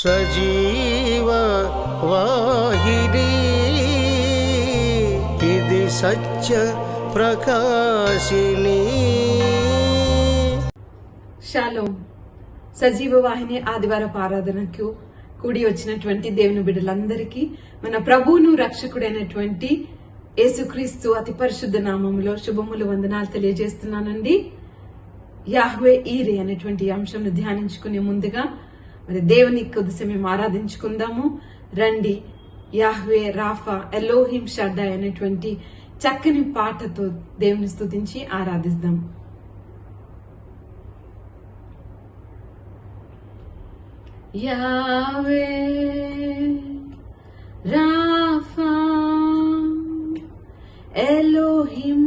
సజీవ వాహిని ఇది సత్య ప్రకాశిని. షాలోమ్. సజీవ వాహిని ఆదివారపు ఆరాధనకు కూడి వచ్చినటువంటి దేవుని బిడ్డలందరికీ మన ప్రభువును రక్షకుడైనటువంటి యేసుక్రీస్తు అతి పరిశుద్ధ నామములో శుభములు వందనాలు తెలియజేస్తున్నానండి. యాహ్వే ఈరే అనేటువంటి అంశంను ధ్యానించుకునే ముందుగా మరి దేవుని కొద్ది సమయం ఆరాధించుకుందాము రండి. యాహ్వే రాఫా ఎలోహిం షడ్డాయ్ అనేటువంటి చక్కని పాటతో దేవుని స్తుతించి ఆరాధిద్దాం. యాహ్వే రాఫా ఎలోహిం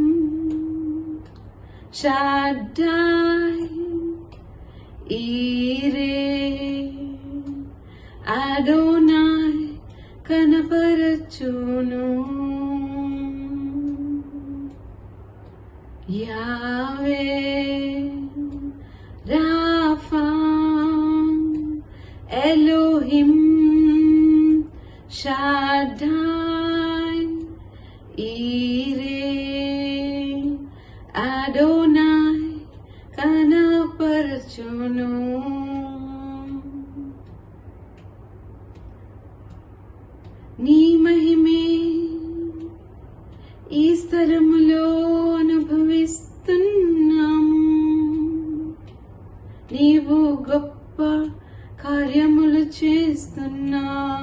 షడ్డాయ్ ఈరే అడోనాయ్ కనపరచును. యాహ్వే రాఫా ఎలోహిం షడ్డాయ్ ఈరే అడోనాయ్ కనపరచును. నీ మహిమే ఈ స్థలములో అనుభవిస్తున్నాము. నీవు గొప్ప కార్యములు చేస్తున్నావు.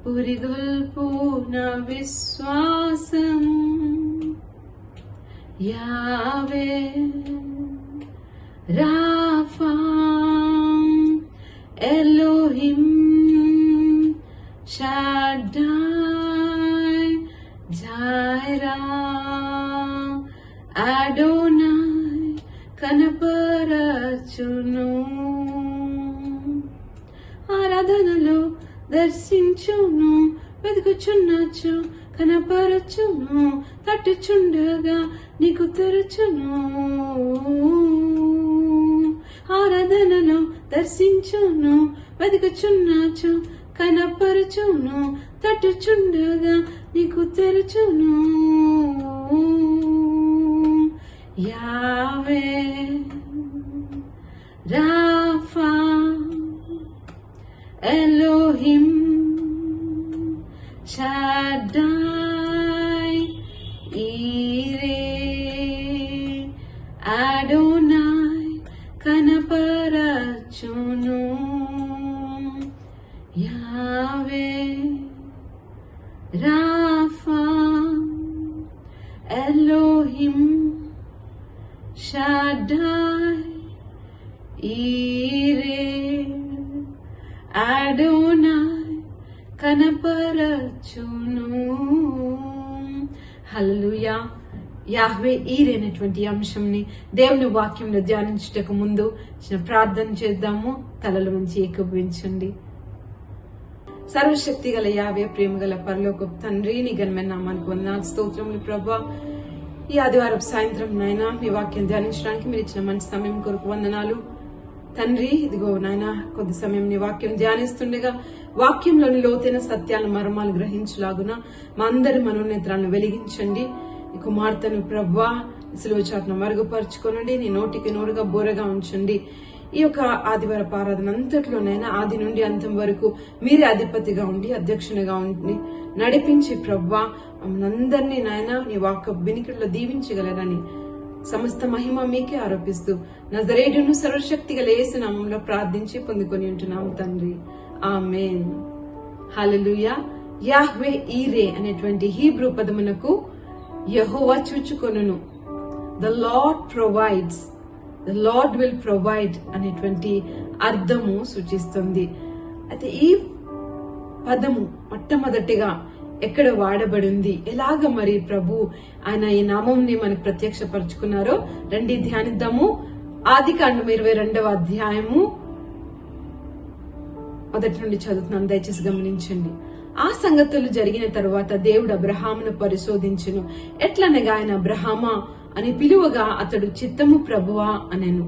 పురిగొల్పు నా విశ్వాసం. యాహ్వే రాఫా ఎలోహిం షడ్డాయ్ జైరా అడోనాయ్ కనపరచును. ఆరాధనలో దర్శించును, వెతుకుచున్నచు కనపరచును, తట్టుచుండగా నీకు తెరచును. ఆరాధనలో దర్శించును, వెతుకుచున్నచు కనపరచును, తట్టుచుండగా నీకు తెరచును. యాహ్వే రాఫా ఎలోహిం షడ్డాయ్ ఈరే అడోనాయ్ కనపరచును. యాహ్వే రాఫా ఎలోహిం షడ్డాయ్ ఈరే అడోనాయ్ కనపరచును. హల్లెలూయా. యాహ్వే ఈరే అనేటువంటి అంశంని దేవుని వాక్యంలో ధ్యానించుటకు ముందు చిన్న ప్రార్థన చేద్దాము. తలలు వంచి ఏకీభవించండి. సర్వశక్తి గల యాహ్వే, ప్రేమ గల పరలోకపు తండ్రి, నీ ఘనమైన నామానికి వందనాలు, స్తోత్రములు ప్రభా. ఈ ఆదివారపు సాయంత్రం నాయనా మీ వాక్యం ధ్యానించడానికి మీరు ఇచ్చిన మంచి సమయం కొరకు వందనాలు తండ్రి. ఇదిగో నాయన కొద్ది సమయం నీ వాక్యం ధ్యానిస్తుండగా వాక్యంలోని లోతైన సత్యాలను మర్మాలు గ్రహించలాగున మా అందరి మనోనేత్రాలను వెలిగించండి. నీ కుమార్తెను ప్రభా సిలువ చాటును మరుగుపరుచుకోనండి. నీ నోటికి నోరుగా బోరగా ఉంచండి. ఈ యొక్క ఆదివారపు ఆరాధన అంతట్లోనైనా ఆది నుండి అంతం వరకు మీరే అధిపతిగా ఉండి అధ్యక్షునిగా ఉండి నడిపించి ప్రభా మనందరినీ నాయన నీ వాక్కు వినికిడిలో దీవించగలరని సమస్త మహిమ మీకే ఆరోపిస్తూ నజరేయుడును సర్వశక్తి గల యేసు నామములో ప్రార్థించి పొందుకొని ఉంటున్నాము తండ్రి, ఆమేన్. హల్లెలూయా. యాహ్వే ఈరే అనేటువంటి హీబ్రూ పదమునకు యెహోవా చూచుకొనును, the Lord provides, the Lord will provide అనేటువంటి అర్థము సూచిస్తుంది. అయితే ఈ పదము మొట్టమొదటిగా ఎక్కడ వాడబడింది, ఎలాగ మరి ప్రభు ఆయన ఈ నామంని మనకు ప్రత్యక్షపరుచుకున్నారో రండి ధ్యానిద్దాము. ఆదికాండము 22వ అధ్యాయము మొదటి నుండి చదువుతున్నాను, దయచేసి గమనించండి. ఆ సంగతులు జరిగిన తరువాత దేవుడు అబ్రహామును పరిశోధించును. ఎట్లనగా ఆయన అబ్రహామా అని పిలువగా అతడు చిత్తము ప్రభువా అనెను.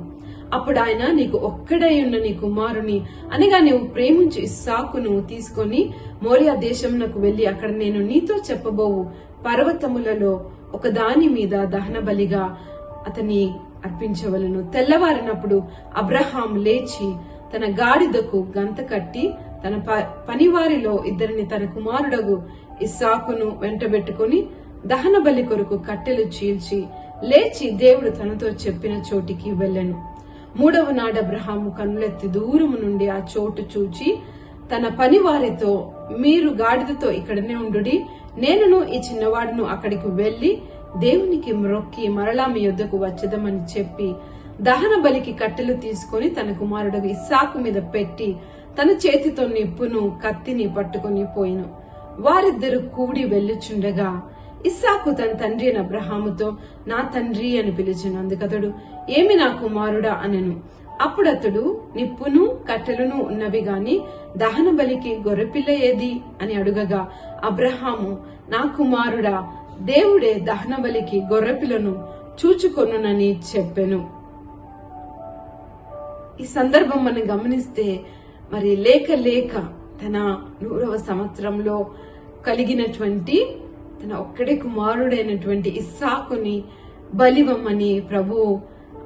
అప్పుడు ఆయన, నీకు ఒక్కడై ఉన్న నీ కుమారుని అనగా నీవు ప్రేమించు ఇస్సాకును తీసుకొని మోరియా దేశమునకు వెళ్లి అక్కడ నేను నీతో చెప్పబోవు పర్వతములలో ఒక దాని మీద దహన బలిగా అతని అర్పించవలను. తెల్లవారినప్పుడు అబ్రహాం లేచి తన గాడిదకు గంత కట్టి తన పనివారిలో ఇద్దరిని తన కుమారుడగు ఇస్సాకును వెంటబెట్టుకుని దహన బలి కొరకు కట్టెలు చీల్చి లేచి దేవుడు తనతో చెప్పిన చోటికి వెళ్ళెను. మూడవ నాడు అబ్రహాము కన్నులెత్తి దూరము నుండి ఆ చోటు చూచి తన పనివారితో, మీరు గాడిదతో ఇక్కడనే ఉండుడి, నేనును ఈ చిన్నవాడును అక్కడికి వెళ్లి దేవునికి మ్రొక్కి మరలా మీ యొద్దకు వచ్చేదమని చెప్పి దహన బలికి కట్టెలు తీసుకుని తన కుమారుడు ఇస్సాకు మీద పెట్టి తన చేతితో నిప్పును కత్తిని పట్టుకుని పోయిను. వారిద్దరు కూడి వెళ్ళుచుండగా ఇస్సాకు తన తండ్రి అయిన అబ్రహాముతో, నా తండ్రి అని పిలిచెను. అందుకతడు, ఏమి నా కుమారుడా అనెను. అప్పుడతడు, నిప్పును కట్టెలను ఉన్నవి గాని దహన బలికి గొర్రెపిల్ల ఏది అని అడుగగా అబ్రహాము, నా కుమారుడా, దేవుడే దహన బలికి గొర్రెపిల్లను చూచుకొనునని చెప్పెను. ఈ సందర్భం మనం గమనిస్తే మరి లేక తన 100వ సంవత్సరంలో కలిగినటువంటి తన ఒక్కడే కుమారుడైనటువంటి ఇస్సాకుని బలివమ్మని ప్రభు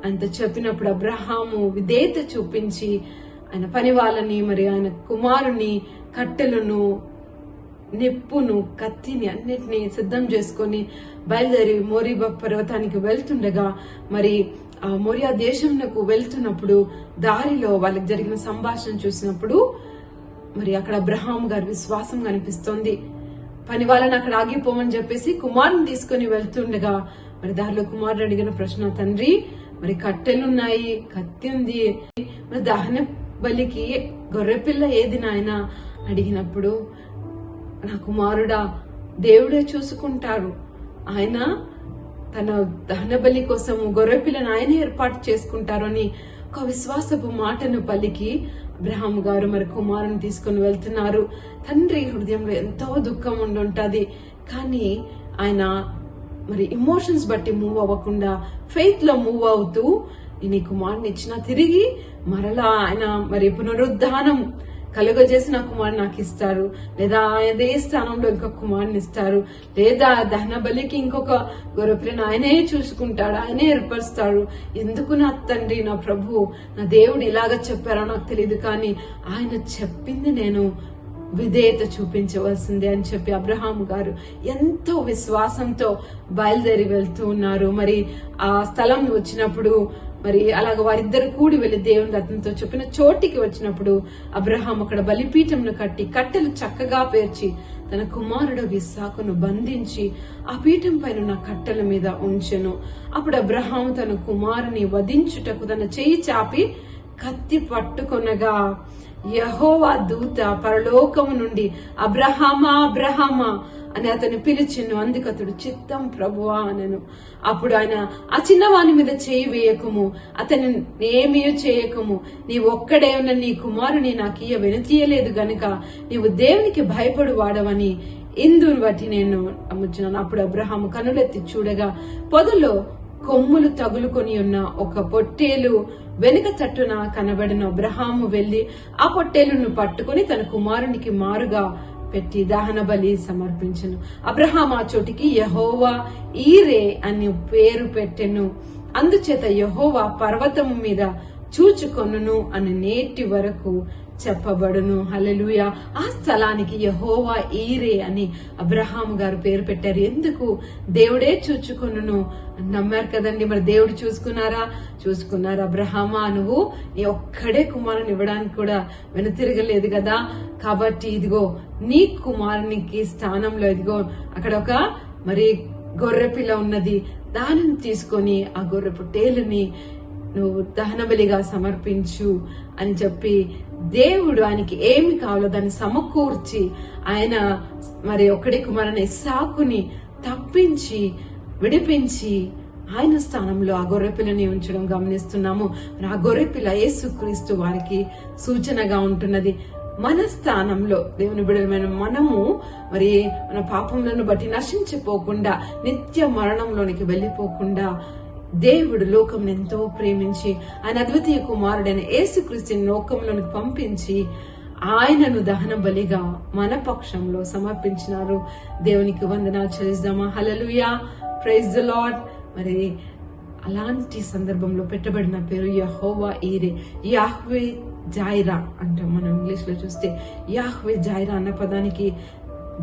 అంత చెప్పినప్పుడు అబ్రహాము విధేయత చూపించి ఆయన పని వాళ్ళని మరి ఆయన కుమారుని కట్టెలను నిప్పును కత్తిని అన్నిటినీ సిద్ధం చేసుకొని బయలుదేరి మోరీబా పర్వతానికి వెళ్తుండగా మరి ఆ మోరియా దేశంకు వెళ్తున్నప్పుడు దారిలో వాళ్ళకి జరిగిన సంభాషణ చూసినప్పుడు మరి అక్కడ అబ్రహాం గారి విశ్వాసం కనిపిస్తోంది. పని వాళ్ళని అక్కడ ఆగిపోమని చెప్పేసి కుమారుని తీసుకుని వెళ్తుండగా మరి దారిలో కుమారుడు అడిగిన ప్రశ్న, తండ్రి మరి కట్టెలున్నాయి, కత్తి ఉంది, మరి దహన బలికి గొర్రెపిల్ల ఏది నాయన అడిగినప్పుడు, నా కుమారుడా, దేవుడే చూసుకుంటారు, ఆయన తన దహన బలి కోసం గొర్రెపిల్లను ఆయన ఏర్పాటు చేసుకుంటారు అని ఒక విశ్వాసపు మాటను పలికి అబ్రహాం గారు మరి కుమారుని తీసుకుని వెళ్తున్నారు. తండ్రి హృదయంలో ఎంతో దుఃఖం ఉండుంటది, కానీ ఆయన మరి ఇమోషన్స్ బట్టి మూవ్ అవ్వకుండా ఫెయిత్ లో మూవ్ అవుతూ, నేను ఈ కుమారుని ఇచ్చినా తిరిగి మరలా ఆయన మరి పునరుద్ధానం కలుగజేసిన కుమారుని నాకు ఇస్తారు, లేదా అదే స్థానంలో ఇంకొక కుమారుని ఇస్తారు, లేదా దహన బలికి ఇంకొక గొర్రెపిల్లను ఆయనే చూసుకుంటాడు, ఆయనే ఏర్పరుస్తాడు. ఎందుకు నా తండ్రి, నా ప్రభు, నా దేవుడు ఇలాగ చెప్పారో నాకు తెలియదు, కానీ ఆయన చెప్పింది నేను విధేయత చూపించవలసిందే అని చెప్పి అబ్రహాం గారు ఎంతో విశ్వాసంతో బయలుదేరి వెళ్తూ ఉన్నారు. మరి ఆ స్థలం వచ్చినప్పుడు మరి అలాగ వారిద్దరు కూడి వెళ్లి దేవుని అతనితో చెప్పిన చోటికి వచ్చినప్పుడు అబ్రహాం అక్కడ బలిపీఠంను కట్టి కట్టెలు చక్కగా పేర్చి తన కుమారుడు ఇస్సాకును బంధించి ఆ పీఠం పైన ఉన్న కట్టెల మీద ఉంచెను. అప్పుడు అబ్రహాం తన కుమారుని వధించుటకు తన చేయి చాపి కత్తి పట్టుకొనగా యెహోవా దూత పరలోకము నుండి అబ్రహామా అబ్రహామా అని అతను పిలిచెను. అందుకు అతడు, చిత్తం ప్రభువా అనెను. అప్పుడు ఆయన, ఆ చిన్నవాని మీద చేయి వేయకము, అతని ఏమీ చేయకము, నీవు ఒక్కడే ఉన్న నీ కుమారుని నాకు వెనుతీయలేదు గనుక నీవు దేవునికి భయపడు వాడవని ఇందుని బట్టి నేను నమ్ముచున్నాను. అప్పుడు అబ్రహాము కనులెత్తి చూడగా పొదలో కొమ్ములు తగులుకొని ఉన్న ఒక పొట్టేలు వెనుక తట్టున కనబడిన. అబ్రహాము వెళ్లి ఆ పొట్టేలును పట్టుకుని తన కుమారునికి మారుగా పెట్టి దహన బలి సమర్పించెను. అబ్రహాం ఆ చోటికి యెహోవా ఈరే అని పేరు పెట్టెను. అందుచేత యెహోవా పర్వతము మీద చూచుకొనును అని నేటి వరకు చెప్పబడును. హల్లెలూయా. ఆ స్థలానికి యెహోవా ఈరే అని అబ్రహాం గారు పేరు పెట్టారు. ఎందుకు? దేవుడే చూచుకొనును నమ్మారు కదండి. మరి దేవుడు చూసుకున్నారు. అబ్రహామా, నువ్వు నీ ఒక్కడే కుమారుని ఇవ్వడానికి కూడా వెనుతిరగలేదు కదా, కాబట్టి ఇదిగో నీ కుమారునికి స్థానంలో ఇదిగో అక్కడ ఒక మరి గొర్రెపిల్ల ఉన్నది, దానిని తీసుకొని ఆ గొర్రె పొట్టేలుని నువ్వు దహన బలిగా సమర్పించు అని చెప్పి దేవుడు ఆయనకి ఏమి కావాలో దాన్ని సమకూర్చి ఆయన మరి ఒక్కడే కుమారుని ఇస్సాకుని తప్పించి విడిపించి ఆయన స్థానంలో ఆ గొర్రెపిల్లని ఉంచడం గమనిస్తున్నాము. ఆ గొర్రెపిల్ల యేసుక్రీస్తు వారికి సూచనగా ఉంటున్నది. మన స్థానంలో దేవుని బిడ్డలమైన మనము మరి మన పాపములను బట్టి నశించిపోకుండా నిత్య మరణంలోనికి వెళ్లిపోకుండా దేవుడు లోకం ఎంతో ప్రేమించి ఆయన అద్వితీయ కుమారుడైన యేసుక్రీస్తుని లోకంలోనికి పంపించి ఆయనను దహన బలిగా మన పక్షంలో సమర్పించినారు. దేవునికి వందనాలు చెల్లిద్దామా? హల్లెలూయా, ప్రైజ్ ది లార్డ్. మరి అలాంటి సందర్భంలో పెట్టబడిన పేరు యెహోవా ఈరే, యాహ్వే జైరా అంటాం. మనం ఇంగ్లీష్ లో చూస్తే యాహ్వే జైరా అన్న పదానికి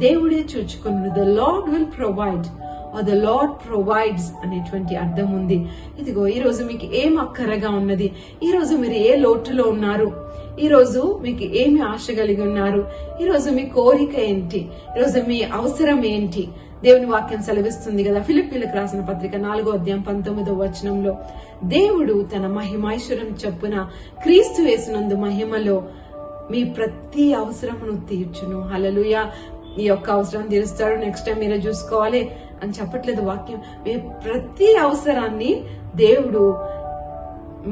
దేవుడే చూచుకున్నాడు. The Lord will provide or the Lord provides అనేటువంటి అర్థం ఉంది. ఇదిగో ఈ రోజు మీకు ఏం అక్కరగా ఉన్నది, ఈ రోజు మీరు ఏ లోటులో ఉన్నారు, ఈ రోజు మీకు ఏమి ఆశ కలిగి ఉన్నారు, ఈ రోజు మీ కోరిక ఏంటి, ఈ రోజు మీ అవసరం ఏంటి? దేవుని వాక్యం సెలవిస్తుంది కదా, ఫిలిప్పీలకు రాసిన పత్రిక 4వ అధ్యాయం 19వ వచనంలో, దేవుడు తన మహిమైశ్వరం చొప్పున క్రీస్తు యేసునందు మహిమలో మీ ప్రతి అవసరమును తీర్చును. హల్లెలూయా. ఈ యొక్క అవసరం తీరుస్తాడు, నెక్స్ట్ టైం మీరే చూసుకోవాలి అని చెప్పట్లేదు వాక్యం. మీ ప్రతి అవసరాన్ని దేవుడు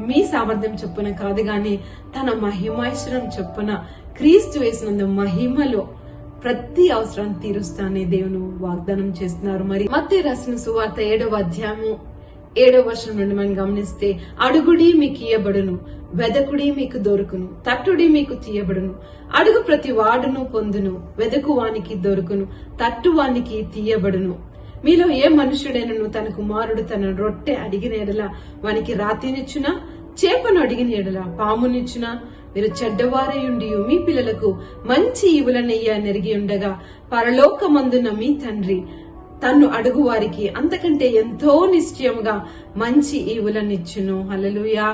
మీ సామర్థ్యం చొప్పున కాదు గాని తన మహిమైశ్వరం చొప్పున క్రీస్తు యేసునందు మహిమలో ప్రతి అవసరాన్ని తీరుస్తానే దేవుని వాగ్దానం చేస్తున్నారు. మరి మత్తయి రాసిన సువార్త 7వ అధ్యాయము 7వ వచనం నుండి మనం గమనిస్తే, అడుగుడి మీకు ఇయ్యబడును, వెదకుడి మీకు దొరుకును, తట్టుడి మీకు తీయబడును. అడుగు ప్రతి వాడును పొందును, వెదకువానికి దొరుకును, తట్టువానికి తీయబడును. మీలో ఏ మనుషుడైనను తన కుమారుడు తన రొట్టె అడిగిన ఎడల వానికి రాతినిచ్చునా, చేపను అడిగిన ఎడల పామునిచ్చునా? మీరు చెడ్డవారయుండి మీ పిల్లలకు మంచి ఈవులనయ్య నెరిగి ఉండగా పరలోకమందున మీ తండ్రి తన్ను అడుగు వారికి అంతకంటే ఎంతో నిశ్చయముగా మంచి ఈవులనిచ్చును. హల్లెలూయా.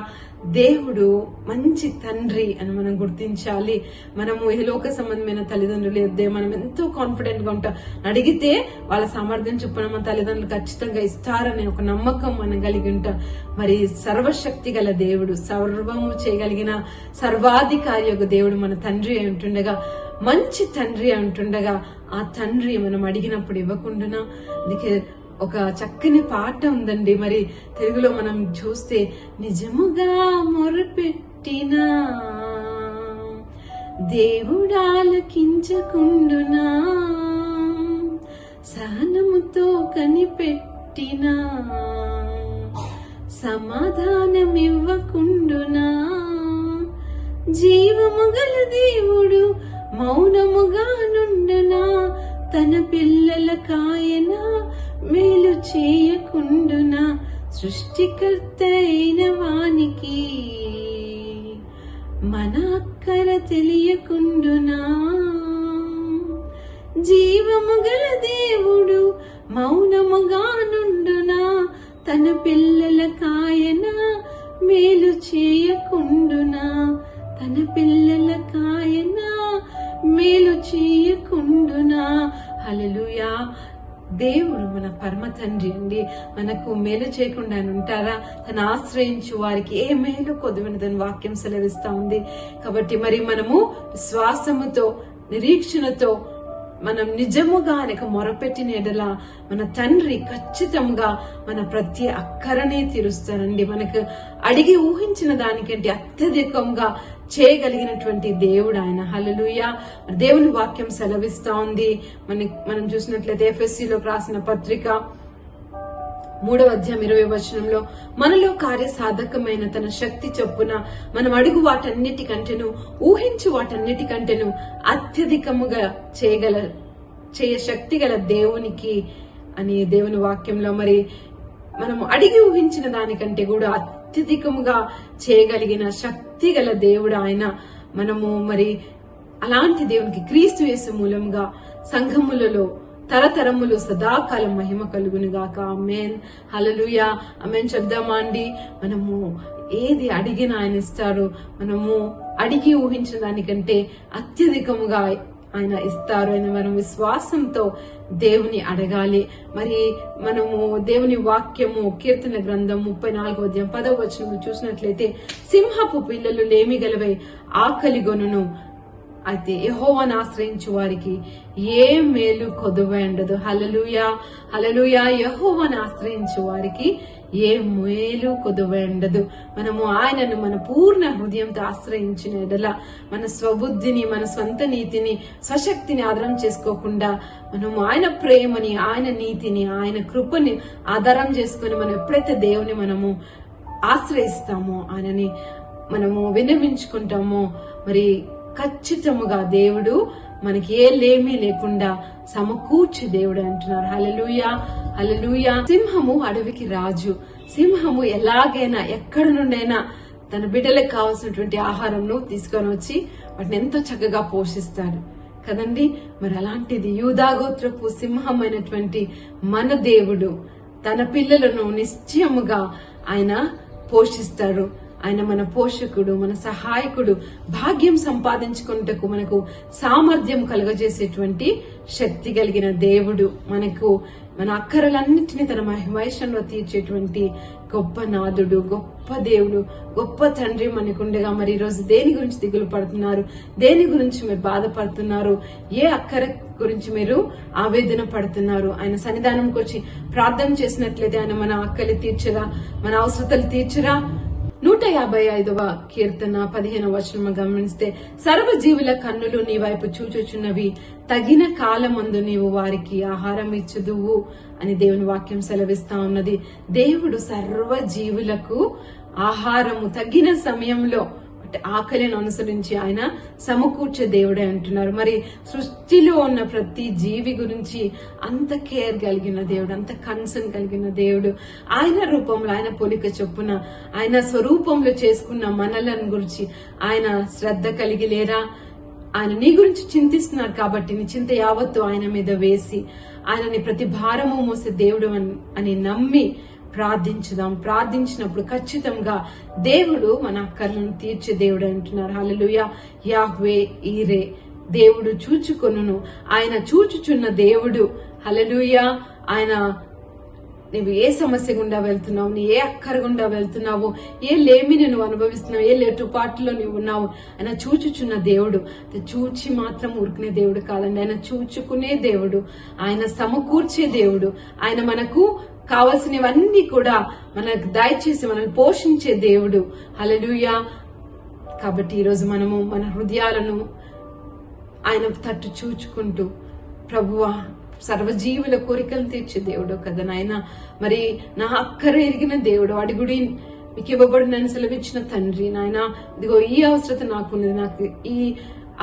దేవుడు మంచి తండ్రి అని మనం గుర్తించాలి. మనము ఈ లోక సంబంధమైన తల్లిదండ్రులు ఎద్దే మనం ఎంతో కాన్ఫిడెంట్ గా ఉంటాం. అడిగితే వాళ్ళ సామర్థ్యం చొప్పున మన తల్లిదండ్రులు ఖచ్చితంగా ఇస్తారనే ఒక నమ్మకం మనం కలిగి ఉంటాం. మరి సర్వశక్తి గల దేవుడు, సర్వము చేయగలిగిన సర్వాధికారి యొక్క దేవుడు మన తండ్రి అయి ఉంటుండగా, మంచి తండ్రి అయి ఉంటుండగా, ఆ తండ్రి మనం అడిగినప్పుడు ఇవ్వకుండా, అందుకే ఒక చక్కని పాట ఉందండి. మరి తెలుగులో మనం చూస్తే, నిజముగా మొరపెట్టినా దేవుడాలకించకుండునా, సహనముతో కనిపెట్టినా సమాధానమివ్వకుండునా, జీవము గల దేవుడు మౌనముగా నుండునా, తన పిల్లల కాయన మేలు చేయకుండునా, సృష్టికర్త అయిన వానికి మన అక్కర తెలియకుండునా, జీవము గల దేవుడు మౌనముగా నుండునా, తన పిల్లల కాయన మేలు చేయకుండునా, తన పిల్లల కాయన మేలు చేయకుండునా. హల్లెలూయా. దేవుడు మన పరమ తండ్రి అండి. మనకు మేలు చేయకుండా ఆయన ఉంటారా? తను ఆశ్రయించు వారికి ఏ మేలు కొదువనిదని వాక్యం సెలవిస్తా ఉంది. కాబట్టి మరి మనము విశ్వాసముతో, నిరీక్షణతో మనం నిజముగా ఆయనకు మొరపెట్టిన ఎడల మన తండ్రి ఖచ్చితంగా మన ప్రతి అక్కరనే తీరుస్తారండి. మనకు అడిగి ఊహించిన దానికంటే అత్యధికంగా చేయగలిగినటువంటి దేవుడు ఆయన. హల్లెలూయా. దేవుని వాక్యం సెలవిస్తా ఉంది. మనం చూసినట్లయితే ఎఫెసీలో రాసిన పత్రిక 3వ అధ్యాయం 20వ వచనంలో, మనలో కార్య సాధకమైన తన శక్తి చొప్పున మనం అడుగు వాటన్నిటికంటేను ఊహించు వాటన్నిటికంటేను అత్యధికముగా చేయ శక్తి గల దేవునికి అని దేవుని వాక్యంలో, మరి మనము అడిగి ఊహించిన దానికంటే కూడా అత్యధికముగా చేయగలిగిన శక్తి గల దేవుడు ఆయన. మనము మరి అలాంటి దేవునికి క్రీస్తు యేసు మూలంగా సంఘములలో తరతరములు సదాకాలం మహిమ కలుగునుగాక. ఆమేన్. హల్లెలూయా. ఆమేన్ చెప్దామా అండి? మనము ఏది అడిగినా ఆయన ఇస్తారు. మనము అడిగి ఊహించిన దానికంటే అత్యధికముగా ఆయన ఇస్తారు. ఆయన మనం విశ్వాసంతో దేవుని అడగాలి. మరి మనము దేవుని వాక్యము కీర్తన గ్రంథం 34వ అధ్యాయం 10వ వచనం చూసినట్లయితే, సింహపు పిల్లలు లేమి గలవై ఆకలిగొనును, అయితే యెహోవాను ఆశ్రయించు వారికి ఏ మేలు కొదువై ఉండదు. హల్లెలూయా. హల్లెలూయా. యెహోవాను ఆశ్రయించు వారికి ఏ మేలు కొదువెండదు. మనము ఆయనను మన పూర్ణ హృదయంతో ఆశ్రయించిన ఎడల మన స్వబుద్ధిని, మన స్వంత నీతిని, స్వశక్తిని ఆధారం చేసుకోకుండా మనము ఆయన ప్రేమని, ఆయన నీతిని, ఆయన కృపని ఆధారం చేసుకుని మనం ఎప్పుడైతే దేవుని మనము ఆశ్రయిస్తామో, ఆయనని మనము విన్నవించుకుంటామో, మరి ఖచ్చితముగా దేవుడు మనకి ఏ లేమీ లేకుండా సమకూర్చి దేవుడు అంటున్నారు. హల్లెలూయా, హల్లెలూయా. సింహము అడవికి రాజు. సింహము ఎలాగైనా ఎక్కడి నుండైనా తన బిడ్డలకు కావాల్సినటువంటి ఆహారంను తీసుకొని వచ్చి వాటిని ఎంతో చక్కగా పోషిస్తాడు కదండి. మరి అలాంటిది యూదాగోత్రపు సింహమైనటువంటి మన దేవుడు తన పిల్లలను నిశ్చయముగా ఆయన పోషిస్తాడు. ఆయన మన పోషకుడు, మన సహాయకుడు, భాగ్యం సంపాదించుకున్నటకు మనకు సామర్థ్యం కలుగజేసేటువంటి శక్తి కలిగిన దేవుడు, మనకు మన అక్కరలన్నింటినీ తన మహిమైషంలో తీర్చేటువంటి గొప్ప నాదుడు, గొప్ప దేవుడు, గొప్ప తండ్రి మనకుండగా మరి ఈరోజు దేని గురించి దిగులు పడుతున్నారు? దేని గురించి మీరు బాధపడుతున్నారు? ఏ అక్కర గురించి మీరు ఆవేదన పడుతున్నారు? ఆయన సన్నిధానంకి వచ్చి ప్రార్థన చేసినట్లయితే ఆయన మన అక్కలు తీర్చరా, మన అవసరతలు తీర్చరా? 155వ కీర్తన 15వ వచనం గమనిస్తే, సర్వజీవుల కన్నులు నీ వైపు చూచుచున్నవి, తగిన కాలమందు నీవు వారికి ఆహారం ఇచ్చుదువు అని దేవుని వాక్యం సెలవిస్తా ఉన్నది. దేవుడు సర్వజీవులకు ఆహారము తగిన సమయంలో ఆకలిని అనుసరించి ఆయన సమకూర్చే దేవుడే అంటున్నారు. మరి సృష్టిలో ఉన్న ప్రతి జీవి గురించి అంత కేర్ కలిగిన దేవుడు, అంత కన్సర్న్ కలిగిన దేవుడు, ఆయన రూపంలో, ఆయన పోలిక చొప్పున, ఆయన స్వరూపంలో చేసుకున్న మనలను గురించి ఆయన శ్రద్ధ కలిగి లేరా? ఆయన నీ గురించి చింతిస్తున్నారు కాబట్టి నీ చింత యావత్తు ఆయన మీద వేసి ఆయనని ప్రతి భారము మోసే దేవుడు అని నమ్మి ప్రార్థించుదాం. ప్రార్థించినప్పుడు ఖచ్చితంగా దేవుడు మన అక్కర్లను తీర్చే దేవుడు అంటున్నారు. హల్లెలూయా. యాహ్వే ఈరే, దేవుడు చూచుకొనును. ఆయన చూచుచున్న దేవుడు. హల్లెలూయా. ఆయన నువ్వు ఏ సమస్య గుండా వెళ్తున్నావు, నీ ఏ అక్కర గుండా వెళ్తున్నావు, ఏ లేమిని నువ్వు అనుభవిస్తున్నావు, ఏ లేటుపాటులో నువ్వు ఉన్నావు, ఆయన చూచుచున్న దేవుడు. చూచి మాత్రం ఉరికినే దేవుడు కాదండి, ఆయన చూచుకునే దేవుడు, ఆయన సమకూర్చే దేవుడు, ఆయన మనకు కావలసినవన్నీ కూడా మనకు దయచేసి మనల్ని పోషించే దేవుడు. హల్లెలూయా. కాబట్టి ఈరోజు మనము మన హృదయాలను ఆయన తట్టు చూచుకుంటూ, ప్రభువా సర్వజీవుల కోరికలు తీర్చే దేవుడు కదా నాయన, మరి నా అక్కర ఎరిగిన దేవుడు, అడుగుడి మీకు ఇవ్వబడిన సెలవిచ్చిన తండ్రి నాయన, ఇదిగో ఈ అవసరత నాకున్నది, నాకు ఈ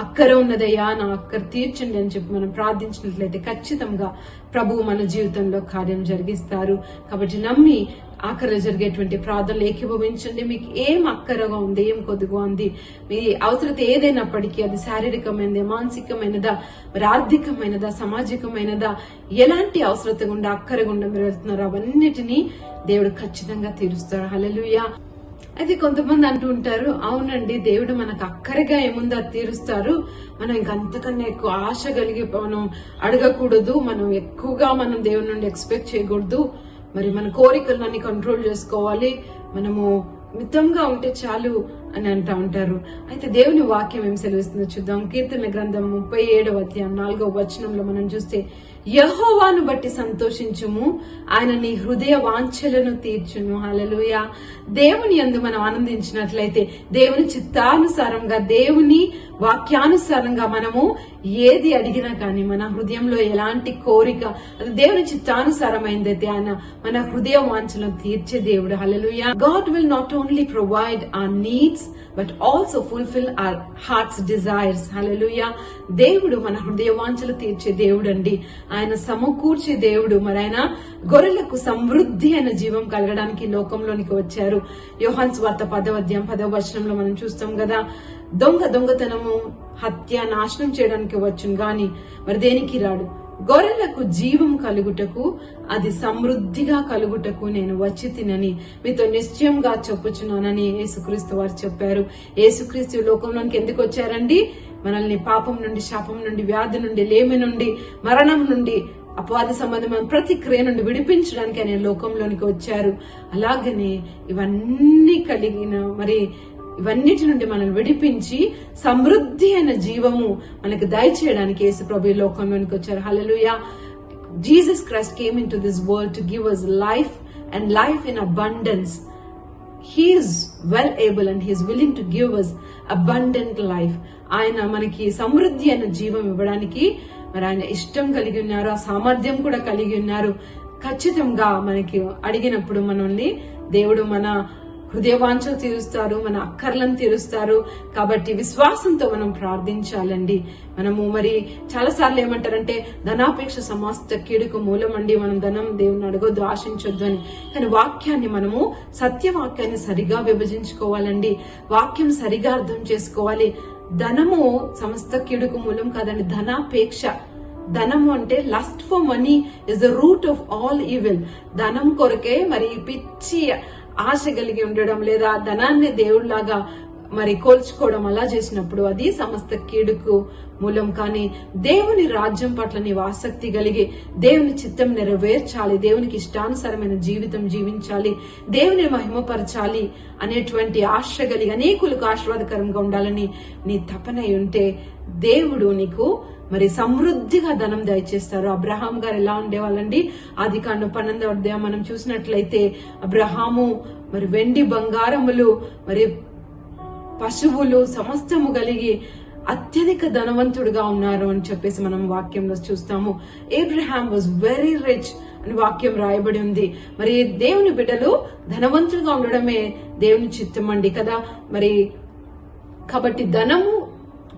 అక్కర ఉన్నదయ్యా, నా అక్కర తీర్చండి అని చెప్పి మనం ప్రార్థించినట్లయితే ఖచ్చితంగా ప్రభువు మన జీవితంలో కార్యం జరిగిస్తారు. కాబట్టి నమ్మి ఆఖరిలో జరిగేటువంటి ప్రార్థనలు ఏకీభవించండి. మీకు ఏం అక్కరగా ఉంది, ఏం కొద్దిగా ఉంది, మీ అవసరత ఏదైనప్పటికీ అది శారీరకమైనదా, మానసికమైనదా, మరి ఆర్థికమైనదా, సామాజికమైనదా, ఎలాంటి అవసరత గుండా అక్కర గుండా మీరు వెళ్తున్నారో అవన్నిటినీ దేవుడు ఖచ్చితంగా తీరుస్తారు. హల్లెలూయా. అయితే కొంతమంది అంటూ ఉంటారు, అవునండి దేవుడు మనకు అక్కరగా ఏముందో అది తీరుస్తారు, మనం ఇంకంతకన్నా ఎక్కువ ఆశ కలిగి మనం అడగకూడదు, మనం ఎక్కువగా మనం దేవుడి నుండి ఎక్స్పెక్ట్ చేయకూడదు, మరి మన కోరికలన్నీ కంట్రోల్ చేసుకోవాలి, మనము మితంగా ఉంటే చాలు అని అంటూ ఉంటారు. అయితే దేవుని వాక్యం ఏం సెలవిస్తుందో చూద్దాం. కీర్తన గ్రంథం 37వ అధ్యాయం 4వ వచనంలో మనం చూస్తే, యెహోవాను బట్టి సంతోషించుము, ఆయన నీ హృదయ వాంఛలను తీర్చును. హల్లెలూయా. దేవుని యందు మనం ఆనందించినట్లయితే, దేవుని చిత్తానుసారంగా, దేవుని వాక్యానుసారంగా మనము ఏది అడిగినా కానీ మన హృదయంలో ఎలాంటి కోరిక అది దేవుని చిత్తానుసారమైందైతే ఆయన మన హృదయ వాంఛలను తీర్చే దేవుడు. హల్లెలూయా. God will not only provide our needs but also fulfil our heart's desires. హల్లెలూయా. దేవుడు మన హృదయ వాంఛలు తీర్చే దేవుడు అండి, ఆయన సమకూర్చే దేవుడు. మరి ఆయన గొర్రెలకు సమృద్ధి అయిన జీవం కలగడానికి లోకంలోనికి వచ్చారు. యోహాను సువార్త 10వ అధ్యాయం 10వ వచనంలో మనం చూస్తాం కదా, దొంగతనము, హత్య, నాశనం చేయడానికి వచ్చును గాని మరి దేనికి రాడు, గొర్రెలకు జీవం కలుగుటకు, అది సమృద్ధిగా కలుగుటకు నేను వచ్చి తినని మీతో నిశ్చయంగా చెప్పుచున్నానని యేసుక్రీస్తు వారు చెప్పారు. యేసుక్రీస్తు లోకంలోనికి ఎందుకు వచ్చారండి? మనల్ని పాపం నుండి, శాపం నుండి, వ్యాధి నుండి, లేమి నుండి, మరణం నుండి, అపవాది సంబంధమైన ప్రతి క్రియ నుండి విడిపించడానికి ఆయన లోకంలోనికి వచ్చారు. అలాగనే ఇవన్నీ కలిగిన మరి ఇవన్నిటి నుండి మనల్ని విడిపించి సమృద్ధి అయిన జీవము మనకు దయచేయడానికి యేసు ప్రభు లోకంలోనికి వచ్చారు. హల్లెలూయా. Jesus Christ came into this world to give us life and life in abundance. He is well able and he is willing to give us abundant life. ఆయన మనకి సమృద్ధి అయిన జీవం ఇవ్వడానికి మరి ఆయన ఇష్టం కలిగి ఉన్నారు, ఆ సామర్థ్యం కూడా కలిగి ఉన్నారు. ఖచ్చితంగా మనకి అడిగినప్పుడు మనల్ని దేవుడు మన హృదయవాంఛలు తీరుస్తారు, మన అక్కర్లను తీరుస్తారు. కాబట్టి విశ్వాసంతో మనం ప్రార్థించాలండి. మనము మరి చాలా సార్లు ఏమంటారంటే ధనాపేక్ష సమస్త కీడుకు మూలం అండి, మనం ధనం దేవుని అడగొద్దు, ఆశించొద్దు అని. కానీ వాక్యాన్ని మనము సత్యవాక్యాన్ని సరిగా విభజించుకోవాలండి, వాక్యం సరిగా అర్థం చేసుకోవాలి. ధనము సమస్త కీడుకు మూలం కాదండి, ధనాపేక్ష. ధనము అంటే lust for money is the root of all evil. ధనం కొరకే మరి పిచ్చి ఆశ కలిగి ఉండడం లేదా ధనాన్ని దేవుడిలాగా మరి కోల్చుకోవడం అలా చేసినప్పుడు అది సమస్త కీడుకు మూలం. కానీ దేవుని రాజ్యం పట్ల నీవు ఆసక్తి కలిగి దేవుని చిత్తం నెరవేర్చాలి, దేవునికి ఇష్టానుసారమైన జీవితం జీవించాలి, దేవుని మహిమపరచాలి అనేటువంటి ఆశ కలిగి అనేకులకు ఆశీర్వాదకరంగా ఉండాలని నీ తపన ఉంటే దేవుడు నీకు మరి సమృద్ధిగా ధనం దయచేస్తారు. అబ్రహాం గారు ఎలా ఉండేవాళ్ళండి? ఆదికాండం 12వ అధ్యాయం మనం చూసినట్లయితే అబ్రహాము మరి వెండి బంగారములు మరి పశువులు సమస్తము కలిగి అత్యధిక ధనవంతుడుగా ఉన్నారు అని చెప్పేసి మనం వాక్యంలో చూస్తాము. అబ్రహాం వాజ్ వెరీ రిచ్ అని వాక్యం రాయబడి ఉంది. మరి దేవుని బిడ్డలు ధనవంతులుగా ఉండడమే దేవుని చిత్తం అండి కదా. మరి కాబట్టి ధనము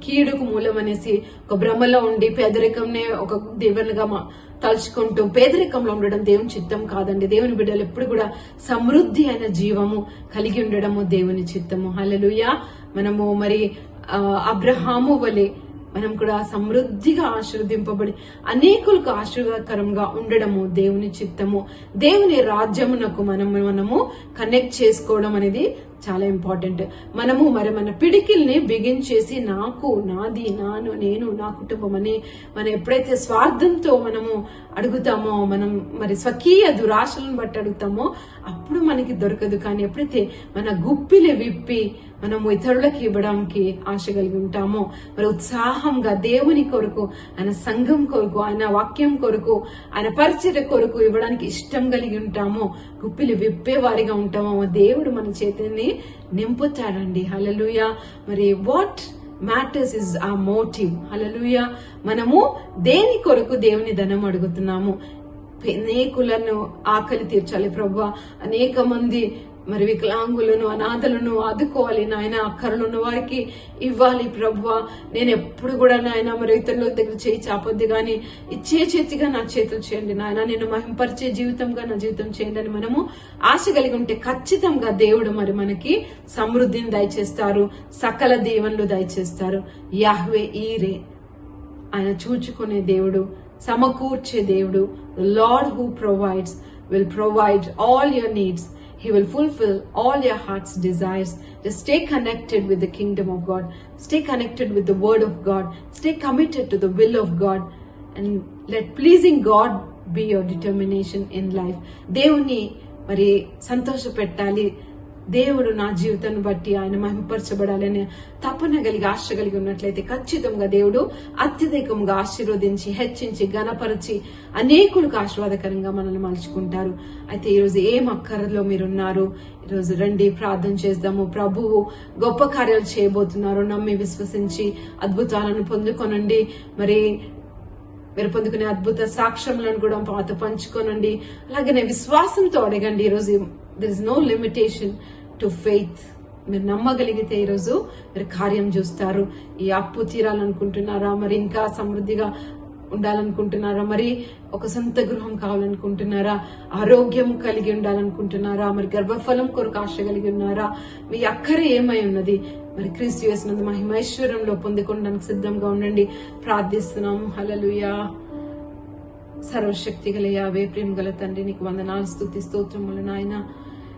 కీడుకు మూలం అనేసి ఒక భ్రమలో ఉండి పేదరికంనే ఒక దేవునిగా తలుచుకుంటూ పేదరికంలో ఉండడం దేవుని చిత్తం కాదండి. దేవుని బిడ్డలు ఎప్పుడు కూడా సమృద్ధి అయిన జీవము కలిగి ఉండడము దేవుని చిత్తము. హల్లెలూయా. మనము మరి అబ్రహాము వలె మనం కూడా సమృద్ధిగా ఆశీర్వదింపబడి అనేకులకు ఆశీర్వాదకరంగా ఉండడము దేవుని చిత్తము. దేవుని రాజ్యమునకు మనము కనెక్ట్ చేసుకోవడం అనేది చాలా ఇంపార్టెంట్. మనము మరి మన పిడికిల్ని బిగించేసి నాకు, నాది, నేను, నా కుటుంబం అని మనం ఎప్పుడైతే స్వార్థంతో మనము అడుగుతామో, మనం మరి స్వకీయ దురాశలను బట్టి అడుగుతామో అప్పుడు మనకి దొరకదు. కానీ ఎప్పుడైతే మన గుప్పిలి విప్పి మనము ఇతరులకు ఇవ్వడానికి ఆశ కలిగి ఉంటామో, మరి ఉత్సాహంగా దేవుని కొరకు, ఆయన సంఘం కొరకు, ఆయన వాక్యం కొరకు, ఆయన పరిచర్య కొరకు ఇవ్వడానికి ఇష్టం కలిగి ఉంటామో, గుప్పిలి విప్పే వారిగా ఉంటామో దేవుడు మన చేతిని నింపుతాడండి. హల్లెలూయా. మరి వాట్ మ్యాటర్స్ ఇస్ ఆ మోటివ్. హల్లెలూయా. మనము దేని కొరకు దేవుని ధనం అడుగుతున్నాము? అనేకులను ఆకలి తీర్చాలి ప్రభువా, అనేక మంది మరి వికలాంగులను, అనాథలను ఆదుకోవాలి నాయన, అక్కర్లు ఉన్న వారికి ఇవ్వాలి ప్రభువా. నేను ఎప్పుడు కూడా నాయన మరి ఇతరుల దగ్గర చేయి చాపొద్దు గాని ఇచ్చే చేతిగా నా చేతులు చేయండి నాయన, నేను మహింపరిచే జీవితంగా నా జీవితం చేయండి అని మనము ఆశ కలిగి ఉంటే ఖచ్చితంగా దేవుడు మరి మనకి సమృద్ధిని దయచేస్తారు, సకల దీవెనలు దయచేస్తారు. యాహ్వే ఈరే, ఆయన చూచుకునే దేవుడు, సమకూర్చే దేవుడు. The Lord who provides will provide all your needs. He will fulfill all your heart's desires. Just stay connected with the kingdom of God. Stay connected with the word of God. Stay committed to the will of God. And let pleasing God be your determination in life. దేవుని మరి సంతోష పెట్టాలి, దేవుడు నా జీవితాన్ని బట్టి ఆయన మహిమపరచబడాలని తపన కలిగి ఆశ కలిగి ఉన్నట్లయితే ఖచ్చితంగా దేవుడు అత్యధికంగా ఆశీర్వదించి హెచ్చించి ఘనపరిచి అనేకులకు ఆశీర్వాదకరంగా మనల్ని మలుచుకుంటారు. అయితే ఈరోజు ఏం అక్కరలో మీరున్నారు? ఈరోజు రండి ప్రార్థన చేద్దాము. ప్రభువు గొప్ప కార్యాలు చేయబోతున్నారు. నమ్మి విశ్వసించి అద్భుతాలను పొందుకొనండి. మరి మీరు పొందుకునే అద్భుత సాక్ష్యములను కూడా మాతో పంచుకోనండి. అలాగనే విశ్వాసంతో అడగండి. ఈరోజు there is no limitation to faith. మీరు నమ్మగలిగితే ఈరోజు మీరు కార్యం చూస్తారు. ఈ అప్పు తీరాలనుకుంటున్నారా? మరి ఇంకా సమృద్ధిగా ఉండాలనుకుంటున్నారా? మరి ఒక సొంత గృహం కావాలనుకుంటున్నారా? ఆరోగ్యం కలిగి ఉండాలనుకుంటున్నారా? మరి గర్భఫలం కొరకు ఆశ కలిగి ఉన్నారా? మీ అక్కరే ఏమై ఉన్నది? మరి క్రీస్తు యేసునందు మహిమైశ్వర్యంలో పొందుకోవడానికి సిద్ధంగా ఉండండి. ప్రార్థిస్తున్నాం. హల్లెలూయా. సర్వశక్తి గల యావే, ప్రేమ గల తండ్రి, నీకు వందనాలు, స్తుతి స్తోత్రములు నాయన.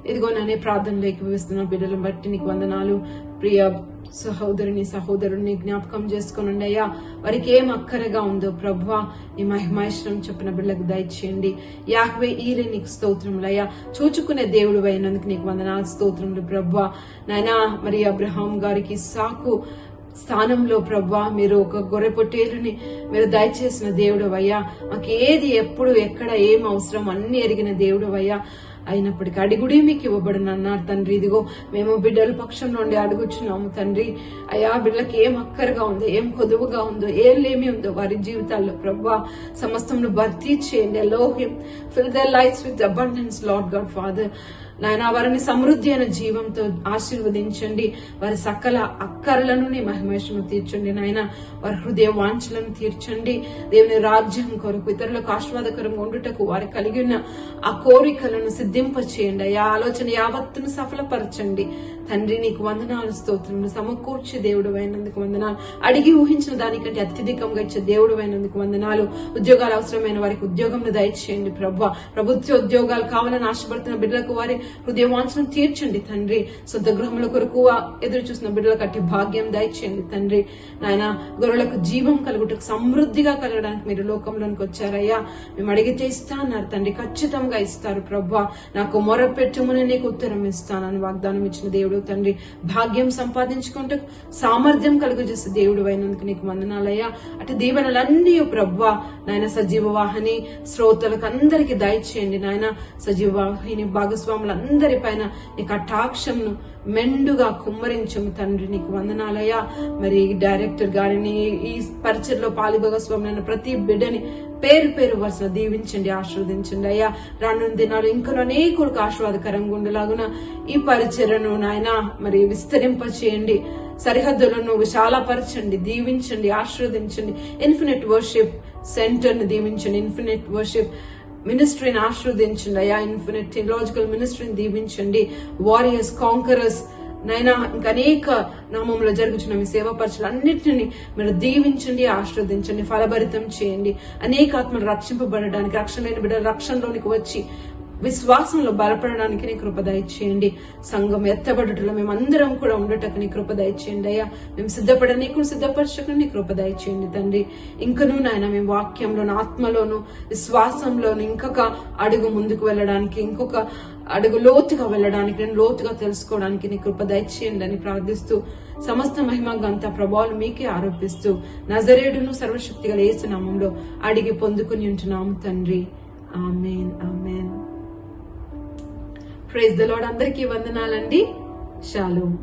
ఇదిగో నానే ప్రార్థనలు ఏకీభవిస్తున్న బిడ్డలను బట్టి నీకు వందనాలు. ప్రియ సహోదరుని జ్ఞాపకం చేసుకోనండి అయ్యా. వారికి ఏం అక్కరగా ఉందో ప్రభువా నీ మహిమైశ్వరం చెప్పిన బిడ్డలకు దయచేయండి. యాహ్వే ఈరే నీకు స్తోత్రములు అయ్యా. చూచుకునే దేవుడు అయినందుకు నీకు వందనాలు, స్తోత్రములు ప్రభువా. నాయనా మరి అబ్రహాం గారికి సాకు స్థానంలో ప్రభువా మీరు ఒక గొర్రె పొట్టేలుని మీరు దయచేసిన దేవుడు అయ్యా. మాకు ఏది ఎప్పుడు ఎక్కడ ఏం అవసరం అన్ని ఎరిగిన దేవుడు అయ్యా. అయినప్పటికీ అడిగుడి మీకు ఇవ్వబడును అన్నారు తండ్రి. ఇదిగో మేము బిడ్డల పక్షం నుండి అడుగుచున్నాము తండ్రి. అయ్యా బిడ్డలకి ఏం అక్కరగా ఉందో, ఏం కొదువుగా ఉందో, ఏం లేమి ఉందో వారి జీవితాల్లో ప్రభా సమస్తమును భర్తీ చేయండి. Elohim fill there lifes with abundance lord God father. నాయన వారిని సమృద్ధి అయిన జీవంతో ఆశీర్వదించండి. వారి సకల అక్కరలను నీ మహిమేషము తీర్చండి నాయన. వారి హృదయ వాంఛలను తీర్చండి. దేవుని రాజ్యం కొరకు ఇతరులకు ఆశీర్వాదకరంగా ఉండుటకు వారి కలిగి ఉన్న ఆ కోరికలను సిద్ధింప చేయండి. ఆ ఆలోచన యావత్తును సఫలపరచండి తండ్రి. నీకు వందనాలు స్తోత్రములు. సమకూర్చే దేవుడు అయినందుకు వందనాలు. అడిగి ఊహించిన దానికంటే అత్యధికంగా ఇచ్చే దేవుడు అయినందుకు వందనాలు. ఉద్యోగాలు అవసరమైన వారికి ఉద్యోగం దయచేయండి ప్రభా. ప్రభుత్వ ఉద్యోగాలు కావాలని ఆశపడుతున్న బిడ్డలకు వారి హృదయ వాంఛను తీర్చండి తండ్రి. సొంత గృహముల కొరకు ఎదురు చూసిన బిడ్డల కట్టి భాగ్యం దయచేయండి తండ్రి. నాయన గొర్రెలకు జీవం కలుగుటకు సమృద్ధిగా కలగడానికి మీరు లోకంలోనికి వచ్చారయ్యా. మేము అడిగితే ఇస్తా అన్నారు తండ్రి. ఖచ్చితంగా ఇస్తారు ప్రభా. నాకు మొర పెట్టుమని నీకు ఉత్తరం ఇస్తానని వాగ్దానం ఇచ్చిన దేవుడు తండ్రి. భాగ్యం సంపాదించుకుంటూ సామర్థ్యం కలుగజేసే దేవుడు అయినందుకు నీకు వందనాలయ్యా. అటు దీవెనలన్నీ ప్రభా నాయన సజీవ వాహిని శ్రోతలకు అందరికి దయచేయండి నాయన. సజీవ వాహిని భాగస్వాములందరి పైన నీ కటాక్షంను మెండుగా కుమ్మరించము తండ్రి. నీకు వందనాలయ్యా. మరి డైరెక్టర్ గారిని, ఈ పరిచయలో పాలిభాగస్వాములైన ప్రతి బిడ్డని పేరు పేరు వరుస దీవించండి, ఆశీర్వదించండి అయ్యా. రానున్న దినాలు ఇంకా అనేకులకు ఆశీర్వాదకరంగా ఉండేలాగున ఈ పరిచయను నాయన మరి విస్తరింప చేయండి. సరిహద్దులను విశాలపరచండి, దీవించండి, ఆశీర్వదించండి. ఇన్ఫినిట్ వర్షిప్ సెంటర్ ని దీవించండి. ఇన్ఫినిట్ వర్షిప్ మినిస్ట్రీని ఆశీర్వదించండి అయ్యా. ఇన్ఫినిట్ థియలాజికల్ మినిస్ట్రీని దీవించండి. వారియర్స్, కాంకరర్స్ నైనా ఇంకా అనేక నామంలో జరుగుతున్న మీ సేవా పరిచయాలు అన్నింటినీ మీరు దీవించండి, ఆశీర్వదించండి, ఫలభరితం చేయండి. అనేక ఆత్మలు రక్షింపబడడానికి, రక్షణ లేని బిడ్డలు రక్షణలోనికి వచ్చి విశ్వాసంలో బలపడడానికి నీ కృప దయచేయండి. సంఘం ఎత్తబడుటలో మేమందరం కూడా ఉండటకు నీ కృప దయచేయండి అయ్యా. మేము సిద్ధపడనీకు సిద్ధపరచకు నీ కృప దయచేయండి తండ్రి. ఇంకనూ నాయన మేము వాక్యంలోను, ఆత్మలోను, విశ్వాసంలోను ఇంకొక అడుగు ముందుకు వెళ్ళడానికి, ఇంకొక అడుగు లోతుగా వెళ్ళడానికి, నేను లోతుగా తెలుసుకోవడానికి నీ కృప దయచేయండి అని ప్రార్థిస్తూ సమస్త మహిమ గంత ప్రభావాలు మీకే ఆరోపిస్తూ నజరేయుడును సర్వశక్తి గల యేసు నామములో అడిగి పొందుకుని ఉంటున్నాము తండ్రి. ఆమేన్, ఆమేన్. Praise the Lord. అందరికీ వందనాలండి. షాలోమ్.